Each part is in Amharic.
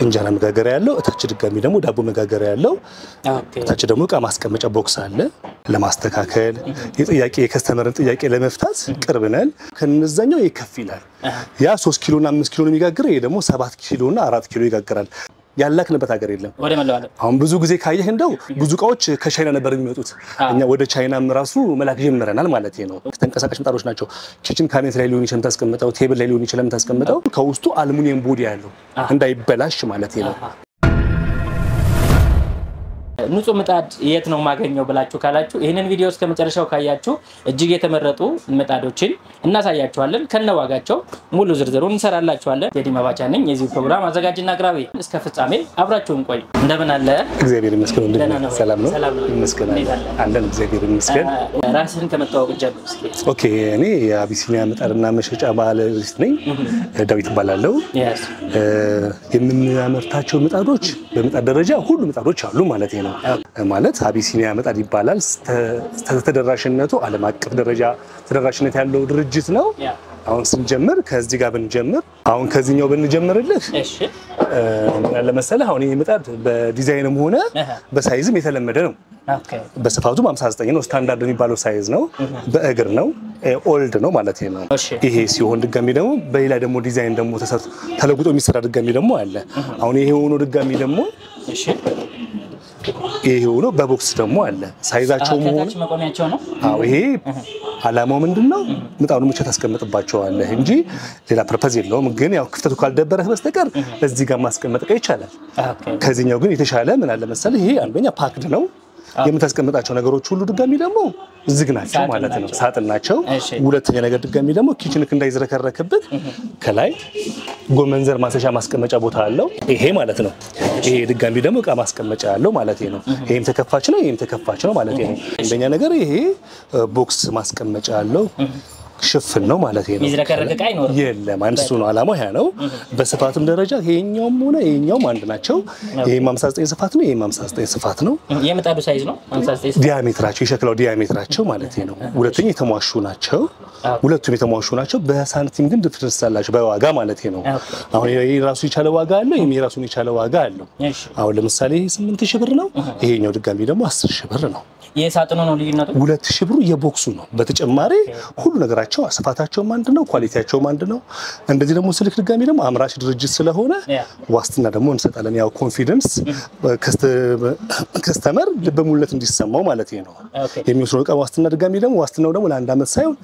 እንጀራ መጋገሪያ ያለው እታች ድጋሚ ደግሞ ዳቦ መጋገሪያ ያለው እታች ደግሞ ዕቃ ማስቀመጫ ቦክስ አለ ለማስተካከል የጥያቄ የከስተመርን ጥያቄ ለመፍታት ቅርብ ነን ከነዛኛው ይከፍላል ያ 3 ኪሎ እና 5 ኪሎ የሚጋግረው ይሄ ደግሞ 7 ኪሎ እና 4 ኪሎ ይጋግራል ያላክንበት ሀገር የለም ወደ መለዋለ አሁን ብዙ ጊዜ ካየህ እንደው ብዙ ቃዎች ከቻይና ነበር የሚመጡት እኛ ወደ ቻይናም ራሱ መላክ ጀምረናል ማለት ነው ተንቀሳቃሽ ምጣዶች ናቸው ኪችን ካቢኔት ላይ ሊሆን ይችላል ታስቀምጠው ቴብል ላይ ሊሆን ይችላል ታስቀምጠው ከውስጡ አሉሚኒየም ቦዲ ያለው እንዳይበላሽ ማለት ነው ንጹህ ምጣድ የት ነው ማገኘው ብላችሁ ካላችሁ ይሄንን ቪዲዮ እስከ መጨረሻው ካያችሁ እጅግ የተመረጡ ምጣዶችን እናሳያችኋለን ከነዋጋቸው ሙሉ ዝርዝሩን እንሰራላችኋለን ቴዲ መባቻ ነኝ የዚህ ፕሮግራም አዘጋጅና አቅራቢ እስከ ፍጻሜ አብራችሁን ቆዩ እንደምን አለ እግዚአብሔር ይመስገን ሰላም ነው ይመስገን አለን እግዚአብሔር ይመስገን ራስህን ከመጣው ጀምር እስኪ ኦኬ እኔ አቢሲኒያ ምጣድና መሸጫ ባለቤት ነኝ ዳዊት ባላለው የምናመርታቸው ምጣዶች በምጣድ ደረጃ ሁሉ ምጣዶች አሉ ማለት ነው ማለት አቢሲኒያ ምጣድ ይባላል ተደራሽነቱ ዓለም አቀፍ ደረጃ ተደራሽነት ያለው ድርጅት ነው አሁን ስንጀምር ከዚህ ጋር ብንጀምር አሁን ከዚህኛው ብንጀምርልህ እሺ ለምሳሌ አሁን ይሄ ምጣድ በዲዛይንም ሆነ በሳይዝም የተለመደ ነው ኦኬ በስፋቱ 59 ነው ስታንዳርድ የሚባለው ሳይዝ ነው በእግር ነው ኦልድ ነው ማለት ነው ይሄ ሲሆን ድጋሚ ደግሞ በሌላ ደግሞ ዲዛይን ደግሞ ተለውጦ የሚሰራ ድጋሚ ደግሞ አለ አሁን ይሄ ሆኖ ድጋሚ ደግሞ እሺ ይሄ ሆኖ በቦክስ ደግሞ አለ ሳይዛቸው ሆኖ መቆሚያቸው ነው አዎ ይሄ አላማው ምንድነው ምጣዱን ብቻ ታስቀምጥባቸዋለህ እንጂ ሌላ ፐርፐዝ የለውም ግን ያው ክፍተቱ ካልደበረህ በስተቀር እዚህ ጋር ማስቀመጥ ይቻላል ከዚህኛው ግን የተሻለ ምን አለ መሰለህ ይሄ አንደኛ ፓክድ ነው የምታስቀምጣቸው ነገሮች ሁሉ ድጋሚ ደግሞ ዝግ ናቸው ማለት ነው ሳጥን ናቸው ሁለተኛ ነገር ድጋሚ ደግሞ ኪችንክ እንዳይዝረከረክበት ከላይ ጎመንዘር ማሰሻ ማስቀመጫ ቦታ አለው ይሄ ማለት ነው ይሄ ድጋሚ ደግሞ ዕቃ ማስቀመጫ ያለው ማለት ነው ይሄም ተከፋች ነው ማለት ነው እንደኛ ነገር ይሄ ቦክስ ማስቀመጫ ያለው ሽፍን ነው ማለት ነው ይዝረከረክ አይኖር የለም አንሱ ነው አላማው ያ ነው በስፋትም ደረጃ ይሄኛውም ሆነ ይሄኛውም አንድ ናቸው ይሄም 59 ስፋት ነው ይሄም 59 ስፋት ነው የምጣዱ ሳይዝ ነው 59 ዲያሜትራቸው የሸክላው ዲያሜትራቸው ማለት ነው ሁለተኛ የተሟሹ ናቸው ሁለቱም የተሟሹ ናቸው በሳንቲም ግን ዲፈረንስ አላቸው በዋጋ ማለት ነው አሁን ይሄ ራሱ የቻለ ዋጋ አለው ይሄ ራሱን የቻለ ዋጋ አለው አሁን ለምሳሌ 8000 ብር ነው ይሄኛው ድጋሚ ደግሞ 10000 ብር ነው የሳጥኑ ነው ልዩነቱ 2000 ብሩ የቦክሱ ነው በተጨማሪ ሁሉ ነገራቸው ስፋታቸው አንድ ነው ኳሊቲያቸው አንድ ነው እንደዚህ ደግሞ ስልክ ድጋሚ ደግሞ አምራች ድርጅት ስለሆነ ዋስትና ደግሞ እንሰጣለን ያው ኮንፊደንስ ከስተመር ልበሙለት እንዲሰማው ማለት ነው የሚወስነው ዕቃ ዋስትና ድጋሚ ደግሞ ዋስትናው ደግሞ ለአንድ አመት ሳይሆን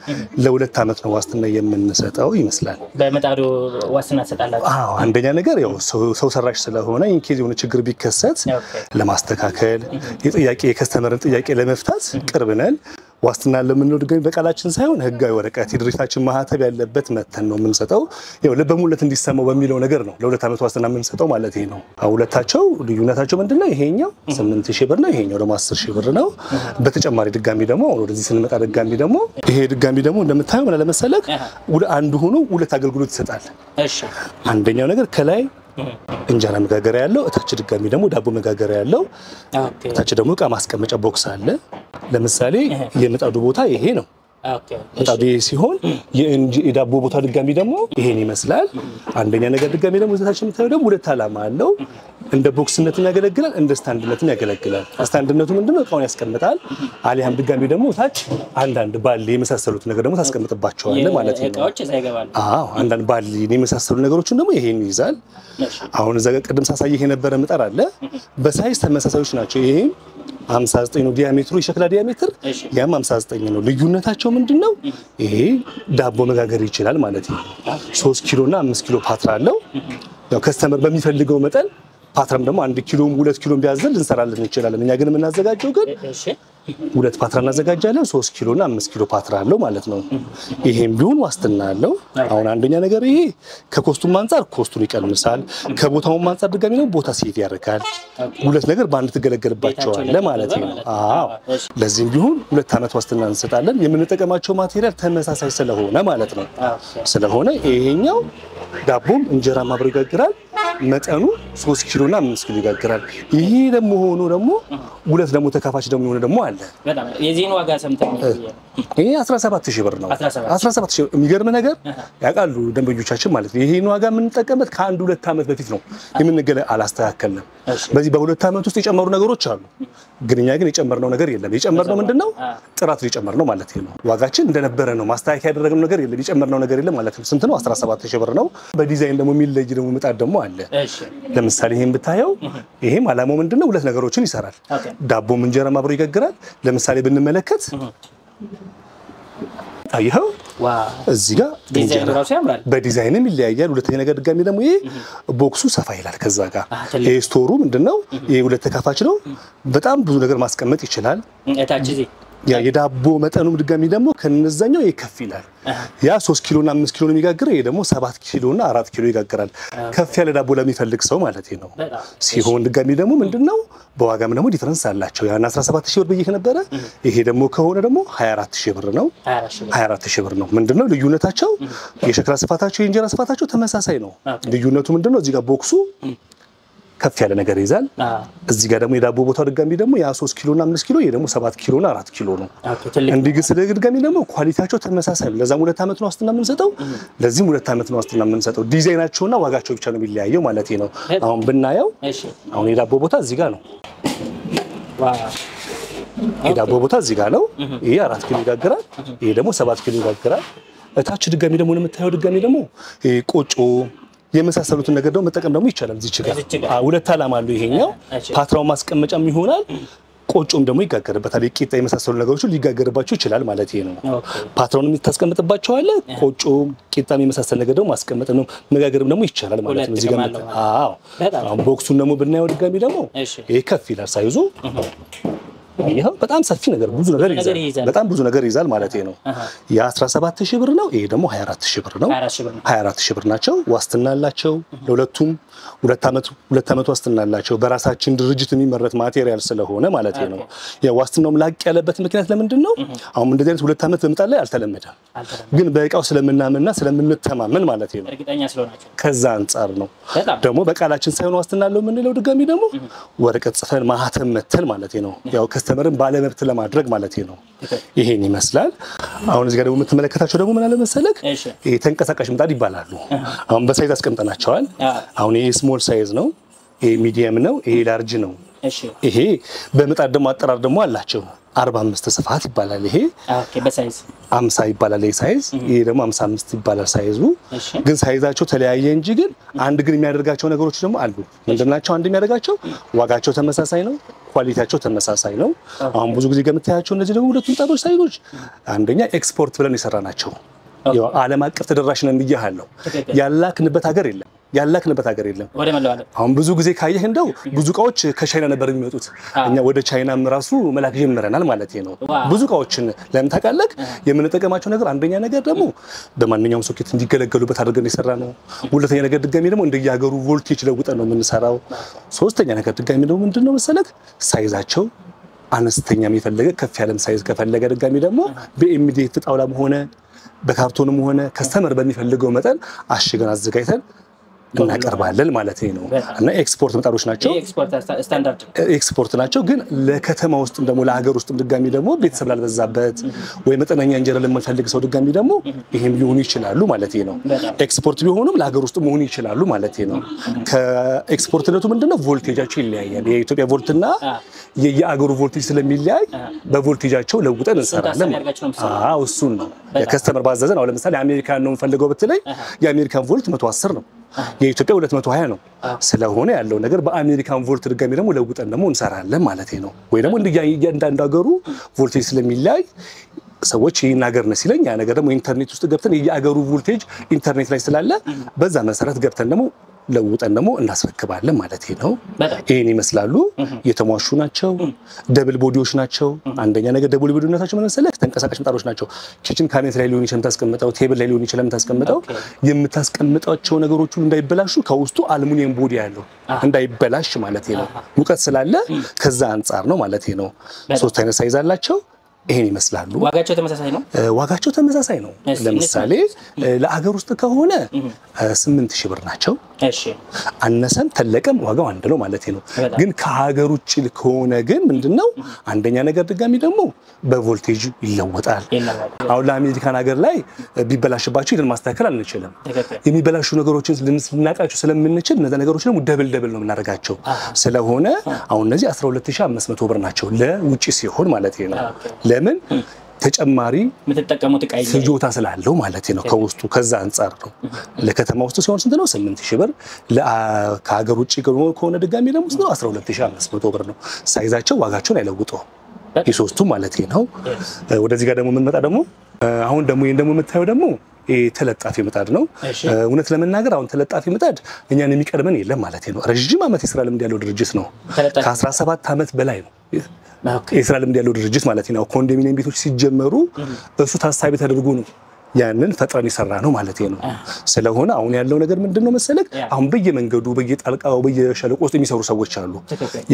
ለሁለት አመት ነው ዋስትና የምንሰጠው ይመስላል በመጣዱ ዋስትና ተሰጣላችሁ አዎ አንደኛ ነገር ያው ሰው ሰራሽ ስለሆነ ኢንኬዝ የሆነ ችግር ቢከሰት ለማስተካከል የጥያቄ የከስተመርን ጥያቄ ለመፍታት ቅርብ ነን ዋስትና ለምንለው ድጋሚ በቃላችን ሳይሆን ህጋዊ ወረቀት የድርጅታችን ማህተብ ያለበት መተን ነው የምንሰጠው ያው ለበሙለት እንዲሰማው በሚለው ነገር ነው ለሁለት አመት ዋስትና የምንሰጠው ማለት ነው ሁለታቸው ልዩነታቸው ምንድነው ይሄኛው 8000 ብር ነው ይሄኛው ደግሞ 10000 ብር ነው በተጨማሪ ድጋሚ ደግሞ ወደዚህ ስንመጣ ድጋሚ ደግሞ ይሄ ድጋሚ ደግሞ እንደምታየው ማለት ለመሰለክ ወደ አንድ ሆኖ ሁለት አገልግሎት ይሰጣል እሺ አንደኛው ነገር ከላይ እንጀራ መጋገሪያ ያለው እታች ድጋሚ ደግሞ ዳቦ መጋገሪያ ያለው እታች ደግሞ ዕቃ ማስቀመጫ ቦክስ አለ ለምሳሌ የምጣዱ ቦታ ይሄ ነው ምጣዱ ሲሆን የዳቦ ቦታ ድጋሚ ደግሞ ይሄን ይመስላል አንደኛ ነገር ድጋሚ ደግሞ እታች የምታየው ደግሞ ሁለት አላማ አለው እንደ ቦክስነትም ያገለግላል እንደ ስታንድነትም ያገለግላል ስታንድነቱ ምንድነው ዕቃውን ያስቀምጣል አሊያም ድጋሚ ደግሞ ታች አንዳንድ ባሊ የመሳሰሉት ነገር ደግሞ ታስቀምጥባቸዋለህ ማለት ነው ዕቃዎች እዛ ይገባሉ አዎ አንዳንድ ባሊ የመሳሰሉ ነገሮችን ደግሞ ይሄን ይይዛል አሁን እዛ ቀደም ሳሳየህ የነበረ ምጣድ አለ በሳይዝ ተመሳሳዮች ናቸው ይሄ 59 ነው ዲያሜትሩ የሸክላ ዲያሜትር ያም 59 ነው ልዩነታቸው ምንድነው ይሄ ዳቦ መጋገር ይችላል ማለት ነው 3 ኪሎ እና 5 ኪሎ ፓትራ አለው ያው ከስተመር በሚፈልገው መጠን ፓትራም ደግሞ 1 ኪሎም 2 ኪሎም ቢያዘል እንሰራለን እንችላለን እኛ ግን የምናዘጋጀው ግን ሁለት ፓትራ እናዘጋጃለን 3 ኪሎ እና 5 ኪሎ ፓትራ አለው ማለት ነው ይሄም ቢሆን ዋስትና አለው አሁን አንደኛ ነገር ይሄ ከኮስቱም አንፃር ኮስቱን ይቀንሳል ከቦታውም አንፃር ድጋሚ ነው ቦታ ሴት ያደርጋል ሁለት ነገር በአንድ ተገለገልባቸዋል ማለት ነው አዎ ለዚህም ቢሆን ሁለት አመት ዋስትና እንሰጣለን የምንጠቀማቸው ማቴሪያል ተመሳሳይ ስለሆነ ማለት ነው ስለሆነ ይሄኛው ዳቦም እንጀራ ማብረው ይጋግራል መጠኑ 3 ኪሎና 5 ኪሎ ይጋግራል። ይሄ ደግሞ ሆኖ ደግሞ ሁለት ደግሞ ተካፋች ደግሞ ሆነ ደግሞ አለ። በጣም የዚህን ዋጋ ሰምተን ይሄ 17000 ብር ነው። 17000 የሚገርም ነገር ያውቃሉ ደንበኞቻችን ማለት ነው። ይሄን ዋጋ የምንጠቀምበት ከአንድ 2 ዓመት በፊት ነው አላስተካከልንም። በዚህ በ2 ዓመት ውስጥ የጨመሩ ነገሮች አሉ። ግን እኛ ግን የጨመርነው ነገር የለም። የጨመርነው ምንድነው? ጥራት የጨመርነው ማለት ነው። ዋጋችን እንደነበረ ነው። ማስተካከያ ያደረግነው ነገር የለም። የጨመርነው ነገር የለም ማለት ነው። ስንት ነው? 17000 ብር ነው። በዲዛይን ደግሞ የሚለይ ደግሞ ምጣድ ደግሞ አለ። ለምሳሌ ይሄን ብታየው ይሄም አላማው ምንድነው? ሁለት ነገሮችን ይሰራል። ዳቦም እንጀራም አብሮ ይጋግራል። ለምሳሌ ብንመለከት አይኸው እዚህ ጋር ዲዛይኑ ራሱ ያምራል። በዲዛይንም ይለያያል። ሁለተኛ ነገር ድጋሚ ደግሞ ይሄ ቦክሱ ሰፋ ይላል። ከዛ ጋር ይሄ ስቶሩ ምንድነው? ይሄ ሁለት ተካፋች ነው። በጣም ብዙ ነገር ማስቀመጥ ይችላል። እታች እዚህ የዳቦ መጠኑም ድጋሚ ደግሞ ከነዛኛው ይከፍ ይላል። ያ 3 ኪሎና 5 ኪሎ ነው የሚጋግረው። ይሄ ደግሞ 7 ኪሎና 4 ኪሎ ይጋግራል። ከፍ ያለ ዳቦ ለሚፈልግ ሰው ማለት ነው ሲሆን ድጋሚ ደግሞ ምንድነው? በዋጋም ደግሞ ዲፈረንስ አላቸው። ያን 17000 ብር ብዬሽ ነበረ። ይሄ ደግሞ ከሆነ ደግሞ 24000 ብር ነው። 24000 ብር ነው። ምንድነው ልዩነታቸው? የሸክላ ስፋታቸው የእንጀራ ስፋታቸው ተመሳሳይ ነው። ልዩነቱ ምንድነው? እዚህ ጋር ቦክሱ ከፍ ያለ ነገር ይዛል። እዚህ ጋር ደግሞ የዳቦ ቦታው ድጋሚ ደግሞ ያ 3 ኪሎና 5 ኪሎ ይሄ ደግሞ 7 ኪሎና 4 ኪሎ ነው። እንዲህ ግን ድጋሚ ደግሞ ኳሊቲያቸው ተመሳሳይ ነው። ለዛም 2 ዓመት ነው ዋስትና የምንሰጠው፣ ለዚህም 2 ዓመት ነው ዋስትና የምንሰጠው። ዲዛይናቸውና ዋጋቸው ብቻ ነው የሚለያየው ማለት ነው። አሁን ብናየው አሁን የዳቦ ቦታ እዚህ ጋር ነው። የዳቦ ቦታ እዚህ ጋር ነው። ይሄ 4 ኪሎ ይጋግራል። ይሄ ደግሞ 7 ኪሎ ይጋግራል። እታች ድጋሚ ደግሞ የምታየው ድጋሚ ደግሞ ይሄ ቆጮ የመሳሰሉትን ነገር ደግሞ መጠቀም ደግሞ ይቻላል። እዚህ ጋር ሁለት ዓላማ አለው። ይሄኛው ፓትራው ማስቀመጫም ይሆናል። ቆጮም ደግሞ ይጋገርበታል። የቂጣ የመሳሰሉ ነገሮች ሊጋገርባቸው ይችላል ማለት ነው። ፓትራውን የምታስቀምጥባቸው አለ። ቆጮ ቂጣም የመሳሰል ነገር ደግሞ ማስቀመጥ ነው መጋገርም ደግሞ ይቻላል ማለት ነው። እዚህ ጋር አሁን ቦክሱን ደግሞ ብናየው ድጋሚ ደግሞ ይሄ ከፍ ይላል ሳይዙ። ይሄው በጣም ሰፊ ነገር ብዙ ነገር ይዛል። በጣም ብዙ ነገር ይዛል ማለት ነው። ያ 17000 ብር ነው። ይሄ ደግሞ 24000 ብር ነው። 24000 ብር ናቸው። ዋስትና አላቸው ለሁለቱም 2 ዓመት ዋስትና አላቸው። በራሳችን ድርጅት የሚመረት ማቴሪያል ስለሆነ ማለት ነው። ያ ዋስትናውም ላቅ ያለበት ምክንያት ለምንድነው? አሁን እንደዚህ አይነት 2 ዓመት በመጣ ላይ አልተለመደም። ግን በእቃው ስለምናምንና ስለምንተማመን ማለት ነው። እርግጠኛ ስለሆናችሁ ከዛ አንፃር ነው። ደግሞ በቃላችን ሳይሆን ዋስትና አለው የምንለው ድጋሚ ደግሞ ወረቀት ጽፈን ማህተም መተን ማለት ነው። ያው ከስተመርን ባለመብት ለማድረግ ማለት ነው። ይሄን ይመስላል። አሁን እዚህ ጋር ደግሞ የምትመለከታቸው ደግሞ ምን አለ መሰለክ? ይሄ ተንቀሳቃሽ ምጣድ ይባላሉ። አሁን በሳይዝ አስቀምጠናቸዋል። አሁን ይሄ ስሞል ሳይዝ ነው። ይሄ ሚዲየም ነው። ይሄ ላርጅ ነው። ይሄ በምጣድ ደግሞ አጠራር ደግሞ አላቸው። 45 ስፋት ይባላል። ይሄ በሳይዝ 50 ይባላል። ይሄ ሳይዝ ይሄ ደግሞ 55 ይባላል ሳይዙ። ግን ሳይዛቸው ተለያየ እንጂ ግን አንድ ግን የሚያደርጋቸው ነገሮች ደግሞ አሉ። ምንድናቸው? አንድ የሚያደርጋቸው ዋጋቸው ተመሳሳይ ነው። ኳሊቲያቸው ተመሳሳይ ነው። አሁን ብዙ ጊዜ ገምታያቸው እነዚህ ደግሞ ሁለቱም ምጣዶች ሳይዞች አንደኛ ኤክስፖርት ብለን የሰራናቸው ያው ዓለም አቀፍ ተደራሽ ነን ብያለሁ። ያላክንበት ሀገር የለም። አሁን ብዙ ጊዜ ካየህ እንደው ብዙ እቃዎች ከቻይና ነበር የሚመጡት። እኛ ወደ ቻይናም ራሱ መላክ ጀምረናል ማለት ነው። ብዙ እቃዎችን ለምን ታውቃለህ? የምንጠቀማቸው ነገር አንደኛ ነገር ደግሞ በማንኛውም ሶኬት እንዲገለገሉበት አድርገን የሰራነው። ሁለተኛ ነገር ድጋሚ ደግሞ እንደየሀገሩ ቮልቴጅ ለውጠን ነው የምንሰራው። ሶስተኛ ነገር ድጋሚ ደግሞ ምንድነው መሰለህ? ሳይዛቸው አነስተኛም የፈለገ ከፍ ያለም ሳይዝ ከፈለገ ድጋሚ ደግሞ በኤምዲኤፍ ጣውላም ሆነ በካርቶንም ሆነ ከስተመር በሚፈልገው መጠን አሽገን አዘጋጅተን እናቀርባለን ማለት ነው። እና ኤክስፖርት ምጣዶች ናቸው። ኤክስፖርት ናቸው። ግን ለከተማ ውስጥ ደግሞ ለሀገር ውስጥ ድጋሚ ደግሞ ቤተሰብ ላልበዛበት ወይ መጠነኛ እንጀራ ለማይፈልግ ሰው ድጋሚ ደግሞ ይሄም ሊሆኑ ይችላሉ ማለት ነው። ኤክስፖርት ቢሆኑም ለሀገር ውስጥ መሆን ይችላሉ ማለት ነው። ከኤክስፖርትነቱ ምንድነው? ቮልቴጃቸው ይለያያል። የኢትዮጵያ ቮልትና የየአገሩ ቮልቴጅ ስለሚለያይ በቮልቴጃቸው ለውጠን እንሰራለን። እሱን ነው የከስተመር ባዘዘን። አሁን ለምሳሌ አሜሪካን ነው የምፈልገው ብትለኝ የአሜሪካን ቮልት 110 ነው። የኢትዮጵያ 220 ነው። ስለሆነ ያለው ነገር በአሜሪካን ቮልት ድጋሚ ደግሞ ለውጠን ደግሞ እንሰራለን ማለት ነው። ወይ ደግሞ እያንዳንዱ ሀገሩ ቮልቴጅ ስለሚለያይ ሰዎች ይሄን ሀገር ነው ሲለኝ ያ ነገር ደግሞ ኢንተርኔት ውስጥ ገብተን የየሀገሩ ቮልቴጅ ኢንተርኔት ላይ ስላለ በዛ መሰረት ገብተን ደግሞ ለውጠን ደግሞ እናስረክባለን ማለት ነው። ይሄን ይመስላሉ። የተሟሹ ናቸው። ደብል ቦዲዎች ናቸው። አንደኛ ነገር ደብል ቦዲነታቸው ምን መሰለህ? ተንቀሳቃሽ ምጣዶች ናቸው። ኪችን ካቢኔት ላይ ሊሆን ይችላል የምታስቀምጠው፣ ቴብል ላይ ሊሆን ይችላል የምታስቀምጠው። የምታስቀምጣቸው ነገሮች ሁሉ እንዳይበላሹ ከውስጡ አሉሚኒየም ቦዲ ያለው እንዳይበላሽ ማለት ነው። ሙቀት ስላለ ከዛ አንፃር ነው ማለት ነው። 3 አይነት ሳይዝ አላቸው። ይሄን ይመስላሉ። ዋጋቸው ተመሳሳይ ነው። ዋጋቸው ተመሳሳይ ነው። ለምሳሌ ለአገር ውስጥ ከሆነ 8000 ብር ናቸው። እሺ አነሰም ተለቀም ዋጋው አንድ ነው ማለት ነው። ግን ከሀገር ውጭ ከሆነ ግን ምንድነው አንደኛ ነገር ድጋሚ ደግሞ በቮልቴጅ ይለወጣል። አሁን ለአሜሪካን ሀገር ላይ ቢበላሽባቸው ይሄን ማስተካከል አንችልም። የሚበላሹ ነገሮችን ልናቃቸው ስለምንችል እነዛ ነገሮች ደግሞ ደብል ነው የምናደርጋቸው። ስለሆነ አሁን እነዚህ 12500 ብር ናቸው ለውጪ ሲሆን ማለት ነው። ለምን ተጨማሪ የምትጠቀሙት ዕቃ ፍጆታ ስላለው ማለት ነው። ከውስጡ ከዛ አንፃር ነው። ለከተማ ውስጥ ሲሆን ስንት ነው? 8000 ብር። ከሀገር ውጭ ከሆነ ድጋሚ ደግሞ ስንት ነው? 12500 ብር ነው። ሳይዛቸው ዋጋቸውን አይለውጡም የሶስቱ ማለት ነው። ወደዚህ ጋር ደግሞ የምንመጣ ደግሞ አሁን ደግሞ ይሄን ደግሞ የምታየው ደግሞ ተለጣፊ ምጣድ ነው። እውነት ለመናገር አሁን ተለጣፊ ምጣድ እኛን የሚቀርበን የለም ማለት ነው። ረጅም ዓመት የስራ ልምድ ያለው ድርጅት ነው። ከ17 ዓመት በላይ ነው የስራ ልምድ ያለው ድርጅት ማለት ነው። ኮንዶሚኒየም ቤቶች ሲጀመሩ እሱ ታሳቢ ተደርጎ ነው ያንን ፈጥረን ይሰራ ነው ማለት ነው። ስለሆነ አሁን ያለው ነገር ምንድነው መሰለክ አሁን በየመንገዱ በየጣልቃው በየሸለቆ ውስጥ የሚሰሩ ሰዎች አሉ።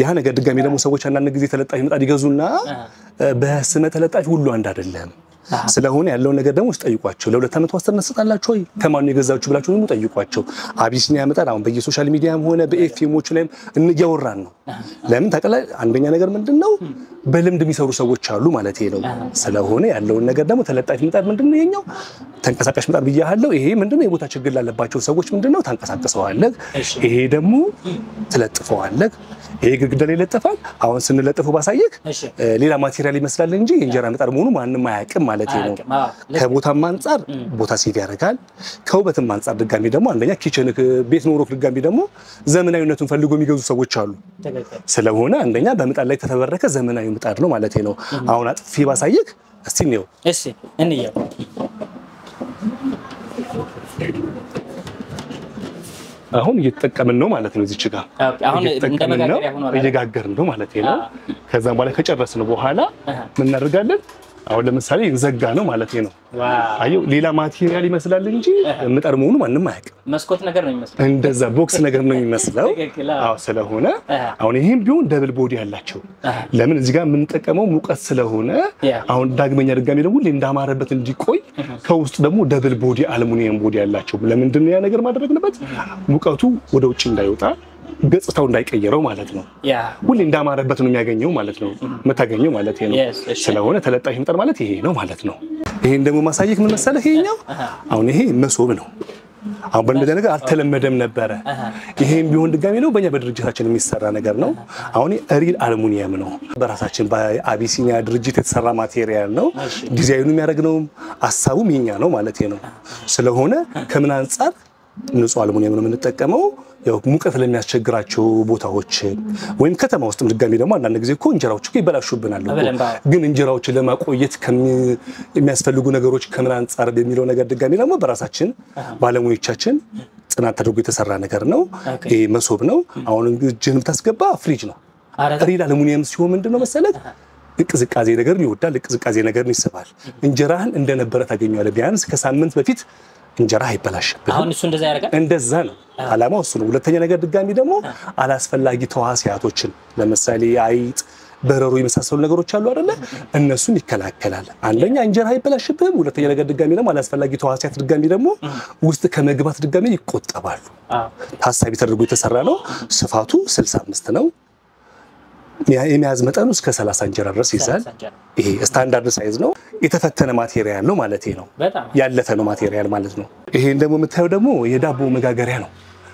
ያ ነገር ድጋሚ ደግሞ ሰዎች አንዳንድ ጊዜ ተለጣፊ ምጣድ ይገዙና በስመ ተለጣፊ ሁሉ አንድ አይደለም። ስለሆነ ያለው ነገር ደግሞ ጠይቋቸው። ለሁለት ዓመት ዋስትና ተሰጣላችሁ ወይ ከማን ነው የገዛችሁ ብላችሁ ነው ጠይቋቸው። አቢሲኒያ ምጣድ አሁን በየሶሻል ሚዲያም ሆነ በኤፍኤሞች ላይም እንያወራን ነው። ለምን ታውቃለህ? አንደኛ ነገር ምንድነው በልምድ የሚሰሩ ሰዎች አሉ ማለት ነው። ስለሆነ ያለው ነገር ደግሞ ተለጣፊ ምጣድ ምንድነው ይሄኛው ተንቀሳቃሽ ምጣድ ብያለሁ። ይሄ ምንድነው የቦታ ችግር ላለባቸው ሰዎች ምንድነው ታንቀሳቅሰዋለህ። ይሄ ደግሞ ትለጥፈዋለህ። ይሄ ግድግዳ ላይ ለጥፋል። አሁን ስንለጥፈው ባሳየክ ሌላ ማቴሪያል ይመስላል እንጂ የእንጀራ ምጣድ መሆኑ ማንንም አያውቅም ማለት ነው። ከቦታም አንፃር ቦታ ሴት ያደርጋል። ከውበትም አንፃር ድጋሚ ደግሞ አንደኛ ኪችን ቤት ኖሮክ ድጋሚ ደግሞ ዘመናዊነቱን ፈልጎ የሚገዙ ሰዎች አሉ። ስለሆነ አንደኛ በምጣድ ላይ ተፈበረከ ዘመናዊ ምጣድ ነው ማለት ነው። አሁን አጥፊ ባሳየክ እስቲ ነው እሺ እንየው። አሁን እየተጠቀምን ነው ማለት ነው። እዚች ጋር አሁን እንደመጋገሪያ ሆኖ እየጋገርን ነው ማለት ነው። ከዛም በኋላ ከጨረስን በኋላ ምን እናደርጋለን? አሁን ለምሳሌ እንዘጋ ነው ማለት ነው። አየው ሌላ ማቴሪያል ይመስላል እንጂ ምጣድ መሆኑ ማንንም አያውቅም። መስኮት ነገር ነው የሚመስለው። እንደዛ ቦክስ ነገር ነው የሚመስለው። አዎ ስለሆነ አሁን ይሄም ቢሆን ደብል ቦዲ ያላቸው ለምን እዚህ ጋር የምንጠቀመው ሙቀት ስለሆነ አሁን ዳግመኛ ድጋሚ ደግሞ እንዳማረበት እንዲቆይ ከውስጥ ደግሞ ደብል ቦዲ አሉሚኒየም ቦዲ ያላቸው ለምንድን ነው ያ ነገር ማድረግንበት ሙቀቱ ወደ ውጭ እንዳይወጣ ገጽታው እንዳይቀየረው ማለት ነው። ሁሌ እንዳማረበት ነው የሚያገኘው ማለት ነው መታገኘው ማለት ነው። ስለሆነ ተለጣፊ ምጣድ ማለት ይሄ ነው ማለት ነው። ይሄን ደግሞ ማሳየክ ምን መሰለህ ይሄኛው አሁን ይሄ መሶብ ነው። አሁን በእንደዚህ ነገር አልተለመደም ነበረ። ይሄም ቢሆን ድጋሚ ነው በእኛ በድርጅታችን የሚሰራ ነገር ነው። አሁን ሪል አሉሚኒየም ነው። በራሳችን በአቢሲኒያ ድርጅት የተሰራ ማቴሪያል ነው። ዲዛይኑ የሚያደርገው ሐሳቡም የኛ ነው ማለት ነው። ስለሆነ ከምን አንፃር ንጹህ አሉሚኒየም ነው የምንጠቀመው ያው ሙቀት ለሚያስቸግራቸው ቦታዎች ወይም ከተማ ውስጥ ድጋሚ ደግሞ አንዳንድ ጊዜ እኮ እንጀራዎች ይበላሹብናል። ግን እንጀራዎችን ለማቆየት የሚያስፈልጉ ነገሮች ከምን አንፃር በሚለው ነገር ድጋሚ ደግሞ በራሳችን ባለሙያዎቻችን ጥናት ተደርጎ የተሰራ ነገር ነው። ይሄ መሶብ ነው። አሁን እጅህን ታስገባ ፍሪጅ ነው። ሪል አሉሚኒየም ሲሆን ምንድነው መሰለህ ቅዝቃዜ ነገር ይወዳል፣ ቅዝቃዜ ነገር ይስባል። እንጀራህን እንደነበረ ታገኘዋለህ። ቢያንስ ከሳምንት በፊት እንጀራ አይበላሽብህ። አሁን እሱ እንደዛ ያደርጋል። እንደዛ ነው አላማው እሱ ነው። ሁለተኛ ነገር ድጋሚ ደግሞ አላስፈላጊ ተዋሲያቶችን ለምሳሌ አይጥ፣ በረሮ የመሳሰሉ ነገሮች አሉ አይደለ? እነሱን ይከላከላል። አንደኛ እንጀራ አይበላሽብህም። ሁለተኛ ነገር ድጋሚ ደግሞ አላስፈላጊ ተዋሲያት ድጋሚ ደግሞ ውስጥ ከመግባት ድጋሚ ይቆጠባሉ። ታሳቢ ተደርጎ የተሰራ ነው። ስፋቱ 65 ነው። የሚያዝ መጠኑ እስከ 30 እንጀራ ድረስ ይዛል። ይሄ ስታንዳርድ ሳይዝ ነው። የተፈተነ ማቴሪያል ነው ማለት ነው። ያለፈ ነው ማቴሪያል ማለት ነው። ይሄን ደግሞ የምታየው ደግሞ የዳቦ መጋገሪያ ነው።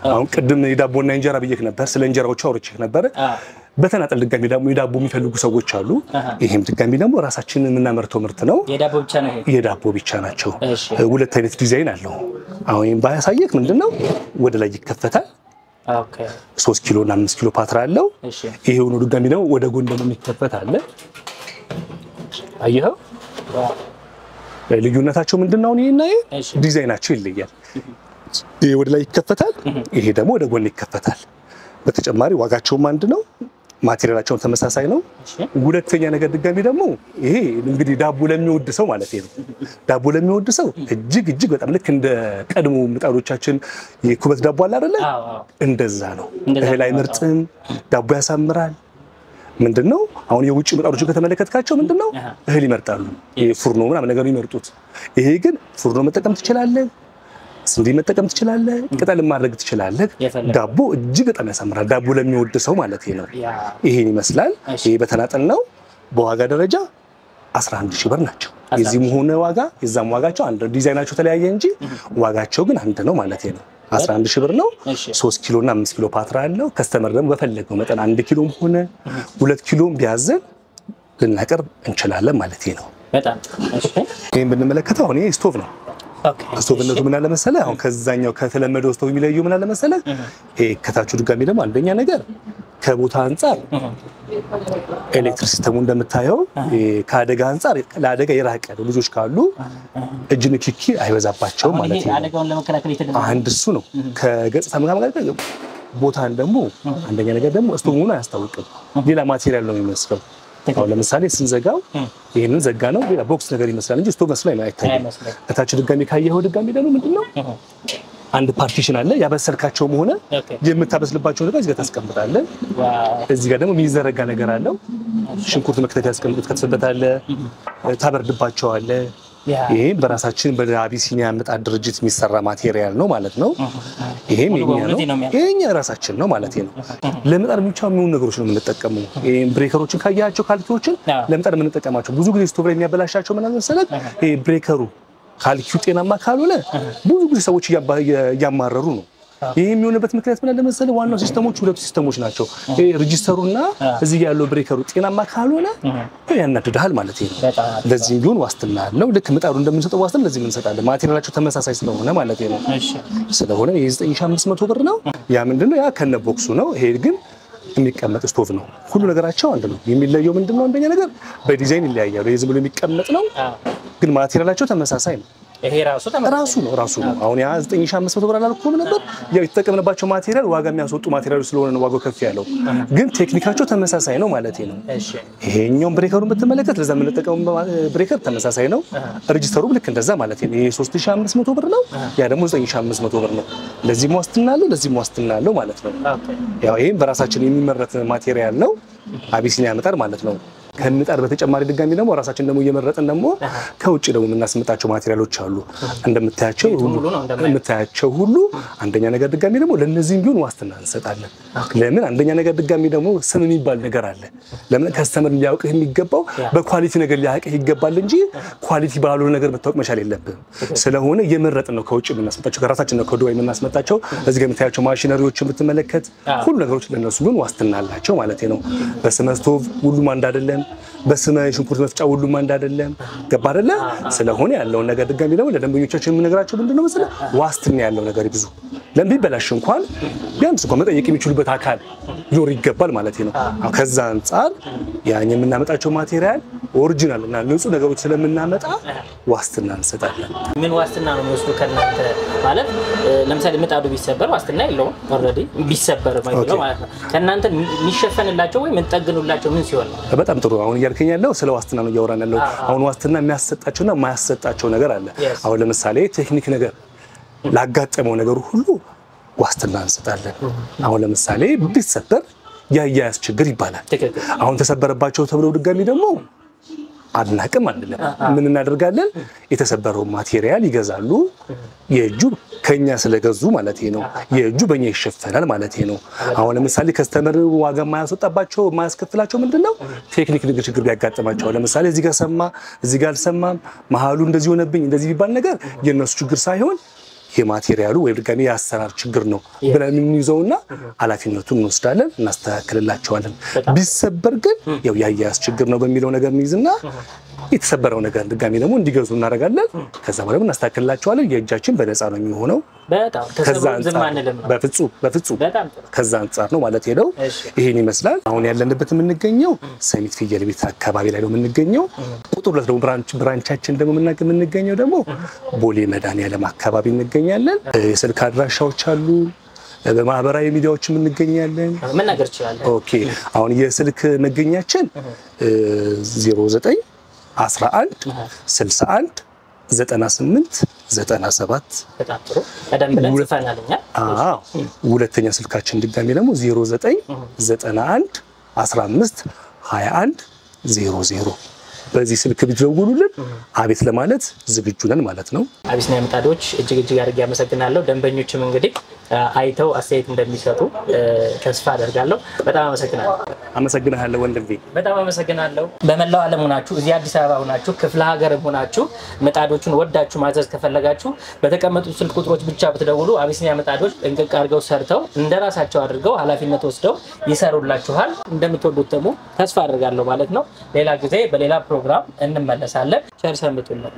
አሁን ቅድም የዳቦና እንጀራ ብዬሽ ነበር፣ ስለ እንጀራዎቹ አውርቼሽ ነበር። በተናጠል ድጋሚ ደግሞ የዳቦ የሚፈልጉ ሰዎች አሉ። ይሄም ድጋሚ ደግሞ ራሳችንን የምናመርተው ምርት ነው። የዳቦ ብቻ ነው። የዳቦ ብቻ ናቸው። ሁለት አይነት ዲዛይን አለው። አሁን ባያሳየክ ምንድነው ወደ ላይ ይከፈታል። 3 ኪሎ እና 5 ኪሎ ፓትራ አለው። ይሄ ሆኖ ድጋሚ ደግሞ ወደ ጎን ደግሞ የሚከፈት አለ። አየኸው ልዩነታቸው ምንድነው? ይሄና ይሄ ዲዛይናቸው ይለያል። ይሄ ወደ ላይ ይከፈታል፣ ይሄ ደግሞ ወደ ጎን ይከፈታል። በተጨማሪ ዋጋቸውም አንድ ነው፣ ማቴሪያላቸው ተመሳሳይ ነው። ሁለተኛ ነገር ድጋሚ ደግሞ ይሄ እንግዲህ ዳቦ ለሚወድ ሰው ማለት ነው። ዳቦ ለሚወድ ሰው እጅግ በጣም ልክ እንደ ቀድሞ ምጣዶቻችን የኩበት ዳቦ አለ አይደለ? እንደዛ ነው። እህል አይመርጥም፣ ዳቦ ያሳምራል። ምንድነው አሁን የውጭ ምጣዶችን ከተመለከትካቸው ምንድነው እህል ይመርጣሉ ፉርኖ ምናምን ነገር ይመርጡት ይሄ ግን ፉርኖ መጠቀም ትችላለህ ስንዴ መጠቀም ትችላለህ ቅጠል ማድረግ ትችላለህ ዳቦ እጅግ በጣም ያሳምራል ዳቦ ለሚወድ ሰው ማለት ነው ይሄን ይመስላል ይሄ በተናጠል ነው በዋጋ ደረጃ 11000 ብር ናቸው የዚህም ሆነ ዋጋ የዛም ዋጋቸው አንድ ዲዛይናቸው ተለያየ እንጂ ዋጋቸው ግን አንድ ነው ማለት ነው 11000 ብር ነው 3 ኪሎ እና 5 ኪሎ ፓትራ አለው ከስተመር ደግሞ በፈለገው መጠን 1 ኪሎም ሆነ 2 ኪሎም ቢያዘን ልናቀርብ እንችላለን ማለት ነው በጣም እሺ ይሄን ብንመለከተው አሁን ይሄ ስቶቭ ነው ስቶቭነቱ ምን አለ መሰለ አሁን ከዛኛው ከተለመደው ስቶቭ የሚለየው ምን አለ መሰለ ይሄ ከታቹ ድጋሚ ደግሞ አንደኛ ነገር ከቦታ አንፃር ኤሌክትሪክ ሲስተሙ እንደምታየው ከአደጋ አንፃር ለአደጋ የራቀ ልጆች ካሉ እጅ ንክኪ አይበዛባቸው ማለት ነው አደጋውን ለመከላከል የተደረገ አንድ እሱ ነው ከገጽታ መጋጋል ቦታን ደግሞ አንደኛ ነገር ደግሞ ስቶቭውን አያስታውቅም ሌላ ማቴሪያል ነው የሚመስለው አሁን ለምሳሌ ስንዘጋው ይሄንን ዘጋ ነው ሌላ ቦክስ ነገር ይመስላል እንጂ ስቶቭ መስሎ አይታይም ከታች ድጋሚ ካየኸው ድጋሚ ደግሞ ምንድነው አንድ ፓርቲሽን አለ ያበሰልካቸው ሆነ የምታበስልባቸው ነገር እዚህ ጋር ታስቀምጣለህ እዚህ ጋር ደግሞ የሚዘረጋ ነገር አለው ሽንኩርት መክተት ያስቀምጡት ከተሰበታለ ታበርድባቸዋለ ይሄ በራሳችን በአቢሲኒያ ምጣድ ድርጅት የሚሰራ ማቴሪያል ነው ማለት ነው ይሄም የኛ ራሳችን ነው ማለት ነው ለምጣድ ብቻ የሚሆኑ ነገሮች ነው የምንጠቀመው ይሄን ብሬከሮችን ካያቸው ካልቲዎችን ለምጣድ የምንጠቀማቸው ብዙ ጊዜ ስቶቭ ላይ የሚያበላሻቸው ምን መሰለህ ይሄ ብሬከሩ ካልኪው ጤናማ ካልሆነ ብዙ ጊዜ ሰዎች ያማረሩ ነው ይሄ የሚሆንበት ምክንያት ምን እንደመሰለ ዋናው ሲስተሞች ሁለት ሲስተሞች ናቸው ይሄ ሬጂስተሩና እዚህ ያለው ብሬከሩ ጤናማ ካልሆነ ያናድዳል ማለት ነው ለዚህ ቢሆን ዋስትና አለው ልክ ምጣዱ እንደምንሰጠው ዋስትና ለዚህ እንሰጣለን ማቴሪያላቸው ተመሳሳይ ስለሆነ ማለት ነው ስለሆነ የ9500 ብር ነው ያ ምንድነው ያ ከነ ቦክሱ ነው ይሄ ግን የሚቀመጥ ስቶቭ ነው ሁሉ ነገራቸው አንድ ነው የሚለየው ምንድነው አንደኛ ነገር በዲዛይን ይለያያሉ ይሄ ዝም ብሎ የሚቀመጥ ነው ግን ማቴሪያላቸው ተመሳሳይ ነው ይሄ ራሱ ነው አሁን ያ 9500 ብር አላልኩም ነበር ያው የተጠቀምንባቸው ማቴሪያል ዋጋ የሚያስወጡ ማቴሪያሎች ስለሆነ ነው ዋጋው ከፍ ያለው ግን ቴክኒካቸው ተመሳሳይ ነው ማለት ነው እሺ ይሄኛው ብሬከሩን በተመለከተ ለዛ የምንጠቀመው ብሬከር ተመሳሳይ ነው ሬጂስተሩ ልክ እንደዛ ማለት ነው ይሄ 3500 ብር ነው ያ ደግሞ 9500 ብር ነው ለዚህ ዋስትና አለው ማለት ነው ያው ይሄን በራሳችን የሚመረት ማቴሪያል ነው አቢሲኒያ ምጣድ ማለት ነው ከምጣድ በተጨማሪ ድጋሚ ደግሞ ራሳችን ደግሞ እየመረጥን ደግሞ ከውጭ ደግሞ የምናስመጣቸው ማቴሪያሎች አሉ እንደምታያቸው ሁሉ አንደኛ ነገር ድጋሚ ደግሞ ለነዚህም ቢሆን ዋስትና እንሰጣለን ለምን አንደኛ ነገር ድጋሚ ደግሞ ስም የሚባል ነገር አለ ለምን ከስተመር ሊያውቅህ የሚገባው በኳሊቲ ነገር ሊያውቅህ ይገባል እንጂ ኳሊቲ ባልሆነ ነገር መታወቅ መቻል የለብህም ስለሆነ እየመረጥን ነው ከውጭ የምናስመጣቸው ከራሳችን ነው ከዱባይ የምናስመጣቸው እዚህ ጋር የምታያቸው ማሽነሪዎችን ብትመለከት ሁሉ ነገሮች ለነሱ ቢሆን ዋስትና አላቸው ማለት ነው በስመ ስቶቭ ሁሉም አንድ አይደለም በስመ ሽንኩርት መፍጫ ሁሉም አንድ አይደለም ገባ አይደለ ስለሆነ ያለው ነገር ድጋሚ ደግሞ ለደንበኞቻችን የምንነግራቸው ምንድነው መሰለ ዋስትና ያለው ነገር ብዙ ለምቢበላሽ እንኳን ቢያንስ እንኳን መጠየቅ የሚችሉበት አካል ሊኖር ይገባል ማለት ነው ከዛ አንፃር ያኛ የምናመጣቸው ማቴሪያል ኦሪጂናል እና ንጹህ ነገሮች ስለምናመጣ ዋስትና እንሰጣለን ምን ዋስትና ነው የሚወስዱ ከናንተ ማለት ለምሳሌ ምጣዱ ቢሰበር ዋስትና የለውም ኦሬዲ ቢሰበር ማለት ነው ከናንተ የሚሸፈንላቸው ወይ ምን ጠግኑላቸው ምን ሲሆን በጣም ጥሩ አሁን እያልከኝ ያለው ስለ ዋስትና ነው እያወራን ያለው አሁን ዋስትና የሚያሰጣቸውና የማያሰጣቸው ነገር አለ አሁን ለምሳሌ ቴክኒክ ነገር ላጋጠመው ነገር ሁሉ ዋስትና እንሰጣለን አሁን ለምሳሌ ቢሰበር ያያያዝ ችግር ይባላል አሁን ተሰበረባቸው ተብለው ድጋሚ ደግሞ አድናቅም አይደለም ምን እናደርጋለን የተሰበረው ማቴሪያል ይገዛሉ የእጁ ከኛ ስለገዙ ማለት ነው የእጁ በእኛ ይሸፈናል ማለት ነው አሁን ለምሳሌ ከስተመር ዋጋ ማያስወጣባቸው ማያስከፍላቸው ምንድነው ቴክኒክ ነገር ችግር ቢያጋጥማቸው ለምሳሌ እዚህ ጋር ሰማ እዚህ ጋር አልሰማም መሃሉ እንደዚህ ሆነብኝ እንደዚህ ቢባል ነገር የነሱ ችግር ሳይሆን የማቴሪያሉ ወይ ድጋሚ ያሰራር ችግር ነው ብለን እንይዘውና ኃላፊነቱን እንወስዳለን እናስተካክልላቸዋለን ቢሰበር ግን ያው ያያያዝ ችግር ነው በሚለው ነገር እንይዝና የተሰበረው ነገር ድጋሚ ደግሞ እንዲገዙ እናደርጋለን ከዛ በኋላ እናስተካክልላቸዋለን የእጃችን በነፃ ነው የሚሆነው በጣም ተሰብሮ ዝማንለም ነው በፍጹም ከዛ አንፃር ነው ማለት ሄደው ይሄን ይመስላል አሁን ያለንበት የምንገኘው ሰሚት ፍየል ቤት አካባቢ ላይ ነው የምንገኘው ቁጥር ሁለት ደግሞ ብራንቻችን ደግሞ የምንገኘው ደግሞ ቦሌ መድኃኒዓለም አካባቢ እንገኛለን የስልክ አድራሻዎች አሉ በማህበራዊ ሚዲያዎች እንገኛለን ምን ነገር ይችላል ኦኬ አሁን የስልክ መገኛችን 09 11 61 98 97 በጣም ጥሩ ቀደም ብለን ጽፈናልኛ ሁለተኛ ስልካችን ድጋሚ ደግሞ 09 91 15 21 00 በዚህ ስልክ ቢደውሉልን አቤት ለማለት ዝግጁ ነን ማለት ነው። አቢሲኒያ ምጣዶች እጅግ አድርጌ አመሰግናለሁ። ደንበኞችም እንግዲህ አይተው አስተያየት እንደሚሰጡ ተስፋ አደርጋለሁ። በጣም አመሰግናለሁ ወንድሜ። በጣም አመሰግናለሁ። በመላው ዓለም ሆናችሁ እዚህ አዲስ አበባ ሆናችሁ ክፍለ ሀገርም ሆናችሁ ምጣዶቹን ወዳችሁ ማዘዝ ከፈለጋችሁ በተቀመጡ ስልክ ቁጥሮች ብቻ ብትደውሉ አቢሲኒያ ምጣዶች እንቅቅ አድርገው ሰርተው እንደራሳቸው አድርገው ኃላፊነት ወስደው ይሰሩላችኋል። እንደምትወዱት ደግሞ ተስፋ አደርጋለሁ ማለት ነው። ሌላ ጊዜ በሌላ ፕሮግራም እንመለሳለን። ቸር ሰንብቱልን።